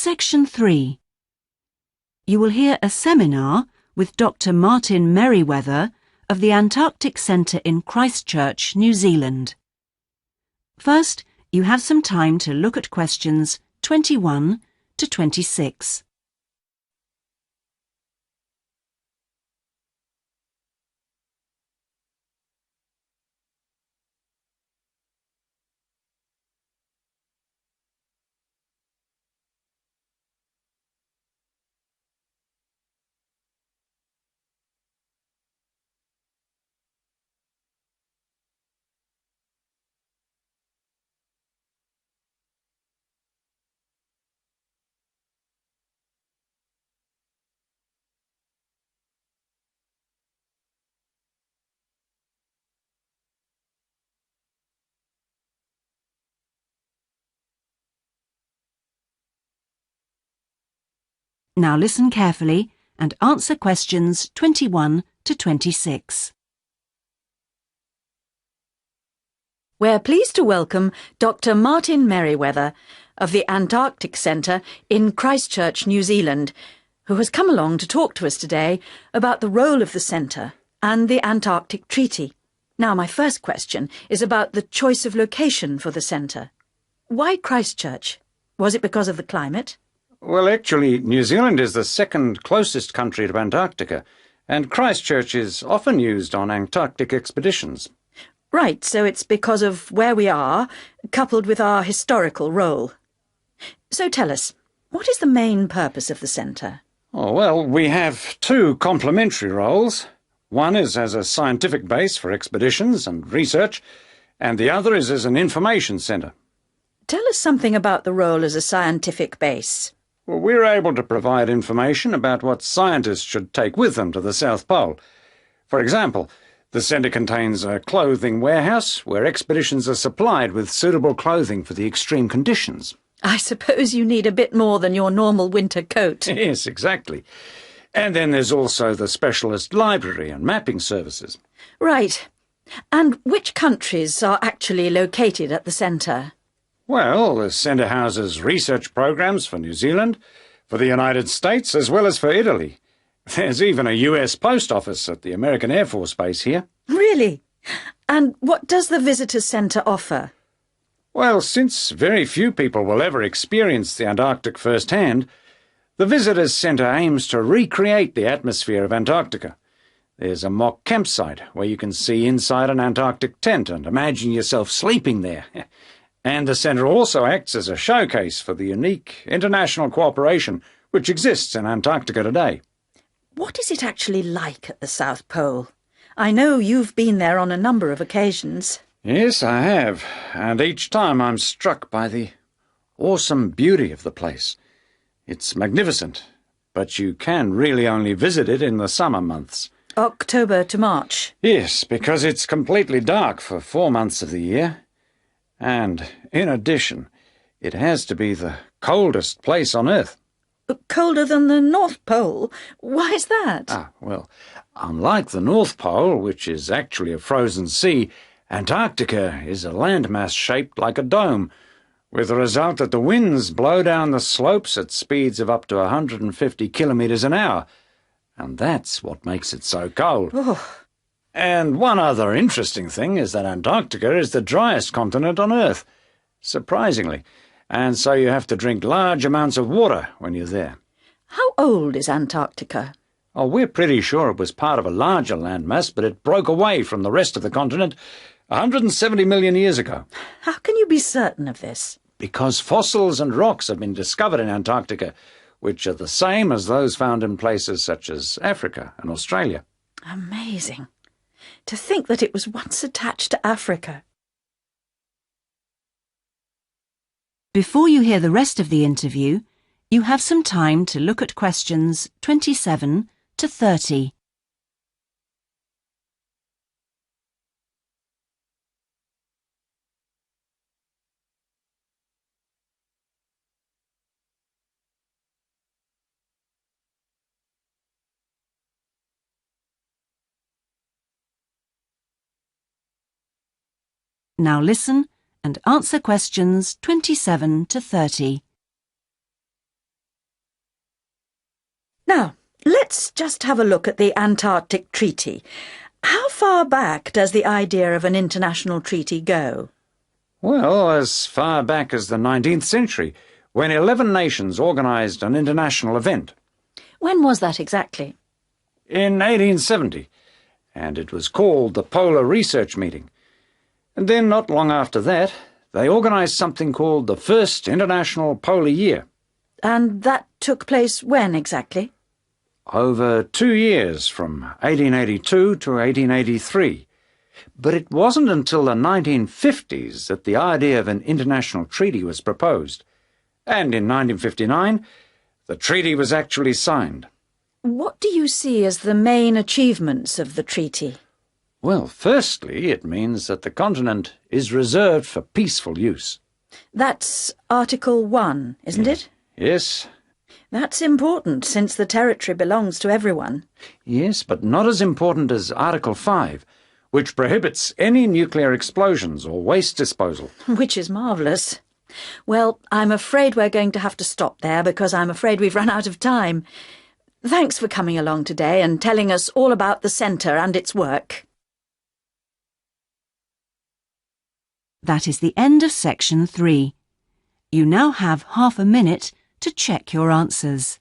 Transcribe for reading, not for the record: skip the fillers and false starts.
Section 3. You will hear a seminar with Dr. Martin Merriweather of the Antarctic Centre in Christchurch, New Zealand. First, you have some time to look at questions 21 to 26. Now listen carefully and answer questions 21 to 26. We're pleased to welcome Dr. Martin Merriweather of the Antarctic Centre in Christchurch, New Zealand, who has come along to talk to us today about the role of the centre and the Antarctic Treaty. Now, my first question is about the choice of location for the centre. Why Christchurch? Was it because of the climate? Well, actually, New Zealand is the second closest country to Antarctica, and Christchurch is often used on Antarctic expeditions. Right, so it's because of where we are, coupled with our historical role. So tell us, what is the main purpose of the centre? Oh, well, we have two complementary roles. One is as a scientific base for expeditions and research, and the other is as an information centre. Tell us something about the role as a scientific base. Well, we're able to provide information about what scientists should take with them to the South Pole. For example, the centre contains a clothing warehouse where expeditions are supplied with suitable clothing for the extreme conditions. I suppose you need a bit more than your normal winter coat. Yes, exactly. And then there's also the specialist library and mapping services. Right. And which countries are actually located at the centre? Well, the centre houses research programs for New Zealand, for the United States, as well as for Italy. There's even a US post office at the American Air Force Base here. Really? And what does the Visitors Centre offer? Well, since very few people will ever experience the Antarctic firsthand, the Visitors Centre aims to recreate the atmosphere of Antarctica. There's a mock campsite where you can see inside an Antarctic tent and imagine yourself sleeping there. And the centre also acts as a showcase for the unique international cooperation which exists in Antarctica today. What is it actually like at the South Pole? I know you've been there on a number of occasions. Yes, I have, and each time I'm struck by the awesome beauty of the place. It's magnificent, but you can really only visit it in the summer months. October to March? Yes, because it's completely dark for 4 months of the year. And, in addition, it has to be the coldest place on Earth. Colder than the North Pole? Why is that? Well, unlike the North Pole, which is actually a frozen sea, Antarctica is a landmass shaped like a dome, with the result that the winds blow down the slopes at speeds of up to 150 kilometres an hour. And that's what makes it so cold. Oh. And one other interesting thing is that Antarctica is the driest continent on Earth, surprisingly, and so you have to drink large amounts of water when you're there. How old is Antarctica? Oh, we're pretty sure it was part of a larger landmass, but it broke away from the rest of the continent 170 million years ago. How can you be certain of this? Because fossils and rocks have been discovered in Antarctica, which are the same as those found in places such as Africa and Australia. Amazing. To think that it was once attached to Africa. Before you hear the rest of the interview, you have some time to look at questions 27 to 30. Now listen and answer questions 27 to 30. Now, let's just have a look at the Antarctic Treaty. How far back does the idea of an international treaty go? Well, as far back as the 19th century, when 11 nations organised an international event. When was that exactly? In 1870, and it was called the Polar Research Meeting. And then, not long after that, they organised something called the First International Polar Year. And that took place when exactly? Over 2 years, from 1882 to 1883. But it wasn't until the 1950s that the idea of an international treaty was proposed. And in 1959, the treaty was actually signed. What do you see as the main achievements of the treaty? Well, firstly, it means that the continent is reserved for peaceful use. That's Article 1, isn't it? Yes. That's important, since the territory belongs to everyone. Yes, but not as important as Article 5, which prohibits any nuclear explosions or waste disposal. Which is marvellous. Well, I'm afraid we're going to have to stop there because I'm afraid we've run out of time. Thanks for coming along today and telling us all about the centre and its work. That is the end of section 3. You now have half a minute to check your answers.